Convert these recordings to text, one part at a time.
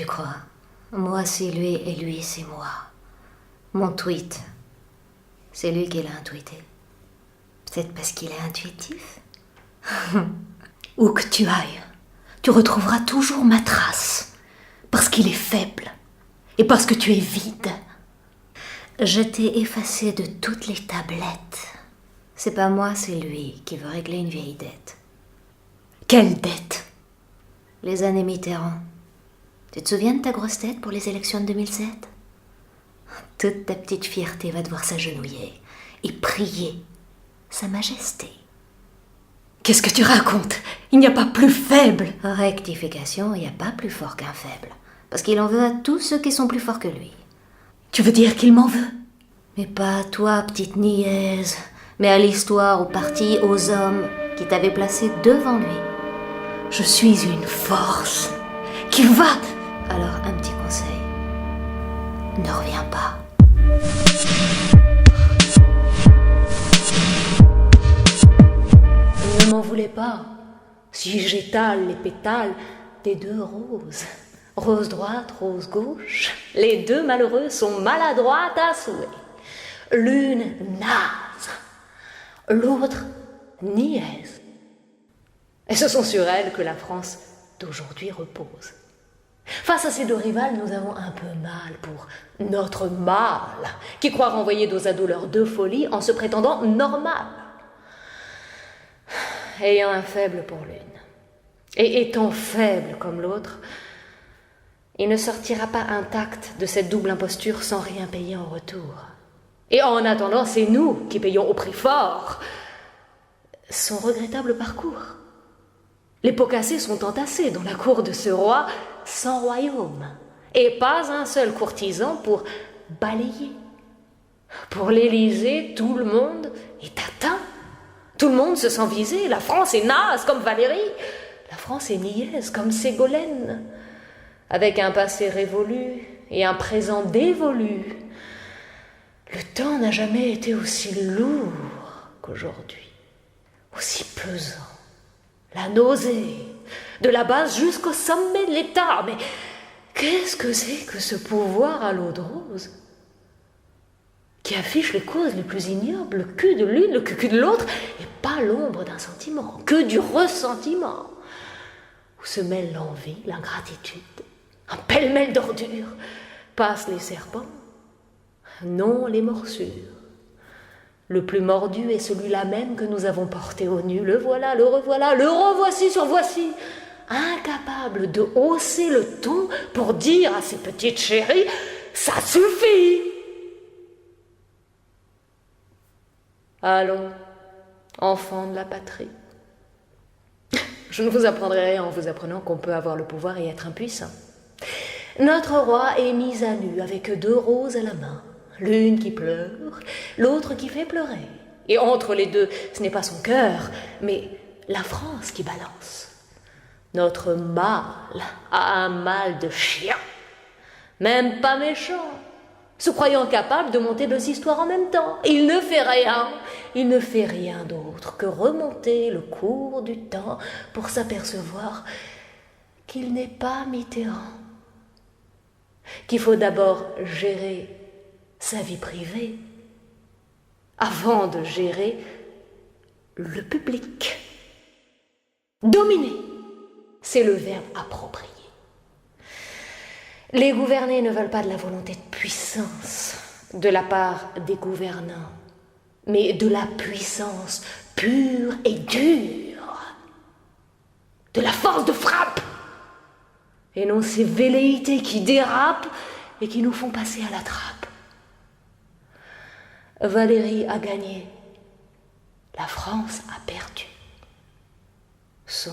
tu crois? Moi, c'est lui et lui, c'est moi. Mon tweet, c'est lui qui l'a tweeté. Peut-être parce qu'il est intuitif. Où que tu ailles, tu retrouveras toujours ma trace. Parce qu'il est faible. Et parce que tu es vide. Je t'ai effacé de toutes les tablettes. C'est pas moi, c'est lui qui veut régler une vieille dette. Quelle dette? Les années Mitterrand. Tu te souviens de ta grosse tête pour les élections de 2007? Toute ta petite fierté va devoir s'agenouiller et prier Sa Majesté. Qu'est-ce que tu racontes? Il n'y a pas plus faible. Rectification, il n'y a pas plus fort qu'un faible. Parce qu'il en veut à tous ceux qui sont plus forts que lui. Tu veux dire qu'il m'en veut? Mais pas à toi, petite niaise, mais à l'histoire, au parti, aux hommes qui t'avaient placé devant lui. Je suis une force qui va... Alors, un petit conseil. Ne reviens pas. Ne m'en voulez pas si j'étale les pétales des deux roses. Rose droite, rose gauche. Les deux malheureux sont maladroites à souhait. L'une naze, l'autre niaise. Et ce sont sur elle que la France d'aujourd'hui repose. Face à ces deux rivales, nous avons un peu mal pour notre mal, qui croit renvoyer dos à dos leurs deux folies en se prétendant normal. Ayant un faible pour l'une, et étant faible comme l'autre, il ne sortira pas intact de cette double imposture sans rien payer en retour. Et en attendant, c'est nous qui payons au prix fort son regrettable parcours. Les pots cassés sont entassés dans la cour de ce roi sans royaume, et pas un seul courtisan pour balayer. Pour l'Élysée, tout le monde est atteint. Tout le monde se sent visé. La France est naze comme Valérie. La France est niaise comme Ségolène. Avec un passé révolu et un présent dévolu. Le temps n'a jamais été aussi lourd qu'aujourd'hui. Aussi pesant. La nausée, de la base jusqu'au sommet de l'État. Mais qu'est-ce que c'est que ce pouvoir à l'eau de rose qui affiche les causes les plus ignobles, le cul de l'une, le cul de l'autre, et pas l'ombre d'un sentiment, que du ressentiment, où se mêlent l'envie, l'ingratitude, un pêle-mêle d'ordures, passent les serpents, non les morsures. Le plus mordu est celui-là même que nous avons porté au nu. Le voilà, le revoilà, le revoici sur voici, incapable de hausser le ton pour dire à ses petites chéries « ça suffit !» Allons, enfants de la patrie. Je ne vous apprendrai rien en vous apprenant qu'on peut avoir le pouvoir et être impuissant. Notre roi est mis à nu avec deux roses à la main, l'une qui pleure, l'autre qui fait pleurer. Et entre les deux, ce n'est pas son cœur, mais la France qui balance. Notre mâle a un mal de chien, même pas méchant, se croyant capable de monter deux histoires en même temps. Il ne fait rien d'autre que remonter le cours du temps pour s'apercevoir qu'il n'est pas Mitterrand, qu'il faut d'abord gérer sa vie privée avant de gérer le public. Dominer, c'est le verbe approprié. Les gouvernés ne veulent pas de la volonté de puissance de la part des gouvernants, mais de la puissance pure et dure, de la force de frappe, et non ces velléités qui dérapent et qui nous font passer à la trappe. Valérie a gagné, la France a perdu. Son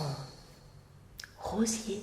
rosier